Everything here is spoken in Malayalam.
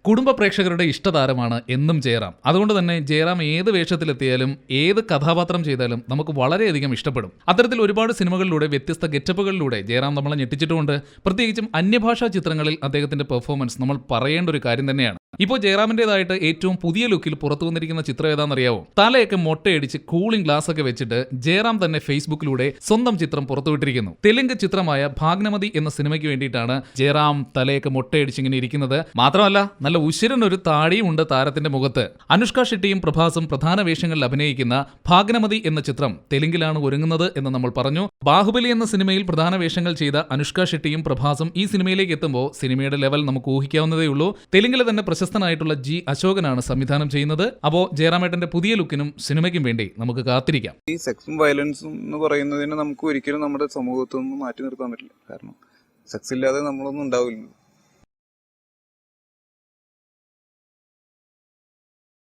കുടുംബ പ്രേക്ഷകരുടെ ഇഷ്ടതാരമാണ് എന്നും ജയറാം. അതുകൊണ്ട് തന്നെ ജയറാം ഏത് വേഷത്തിലെത്തിയാലും ഏത് കഥാപാത്രം ചെയ്താലും നമുക്ക് വളരെയധികം ഇഷ്ടപ്പെടും. അത്തരത്തിൽ ഒരുപാട് സിനിമകളിലൂടെ വ്യത്യസ്ത ഗെറ്റപ്പുകളിലൂടെ ജയറാം നമ്മളെ ഞെട്ടിച്ചിട്ടുമുണ്ട്. പ്രത്യേകിച്ചും അന്യഭാഷാ ചിത്രങ്ങളിൽ അദ്ദേഹത്തിന്റെ പെർഫോമൻസ് നമ്മൾ പറയേണ്ട ഒരു കാര്യം തന്നെയാണ്. ഇപ്പോൾ ജയറാമിന്റേതായിട്ട് ഏറ്റവും പുതിയ ലുക്കിൽ പുറത്തു വന്നിരിക്കുന്ന ചിത്രം ഏതാണെന്നറിയാവോ? തലയൊക്കെ മൊട്ടയടിച്ച് കൂളിംഗ് ഗ്ലാസ് ഒക്കെ വെച്ചിട്ട് ജയറാം തന്നെ ഫേസ്ബുക്കിലൂടെ സ്വന്തം ചിത്രം പുറത്തുവിട്ടിരിക്കുന്നു. തെലുങ്ക് ചിത്രമായ ഭാഗ്നമതി എന്ന സിനിമയ്ക്ക് വേണ്ടിയിട്ടാണ് ജയറാം തലയൊക്കെ മൊട്ടയടിച്ച് ഇങ്ങനെ ഇരിക്കുന്നത്. മാത്രമല്ല നല്ല ഉശിരനൊരു താടിയും ഉണ്ട് താരത്തിന്റെ മുഖത്ത്. അനുഷ്ക ഷെട്ടിയും പ്രഭാസും പ്രധാന വേഷങ്ങളിൽ അഭിനയിക്കുന്ന ഭാഗ്നമതി എന്ന ചിത്രം തെലുങ്കിലാണ് ഒരുങ്ങുന്നത് എന്ന് നമ്മൾ പറഞ്ഞു. ബാഹുബലി എന്ന സിനിമയിൽ പ്രധാന വേഷങ്ങൾ ചെയ്ത അനുഷ്ക ഷെട്ടിയും പ്രഭാസും ഈ സിനിമയിലേക്ക് എത്തുമ്പോൾ സിനിമയുടെ ലെവൽ നമുക്ക് ഊഹിക്കാവുന്നതേ ഉള്ളൂ. തെലുങ്കിലെ തന്നെ പ്രശസ്തനായിട്ടുള്ള ജി അശോകനാണ് സംവിധാനം ചെയ്യുന്നത്. അപ്പോൾ ജയറാമേട്ടന്റെ പുതിയ ലുക്കിനും സിനിമയ്ക്കും വേണ്ടി നമുക്ക് കാത്തിരിക്കാം. ഈ സെക്സും വയലൻസും എന്ന് പറയുന്നതിന് നമുക്ക് ഒരിക്കലും നമ്മുടെ സമൂഹത്തിൽ നിന്ന് മാറ്റി നിർത്താൻ പറ്റില്ല. കാരണം സെക്സ് ഇല്ലാതെ നമ്മളൊന്നും ഉണ്ടാവില്ല.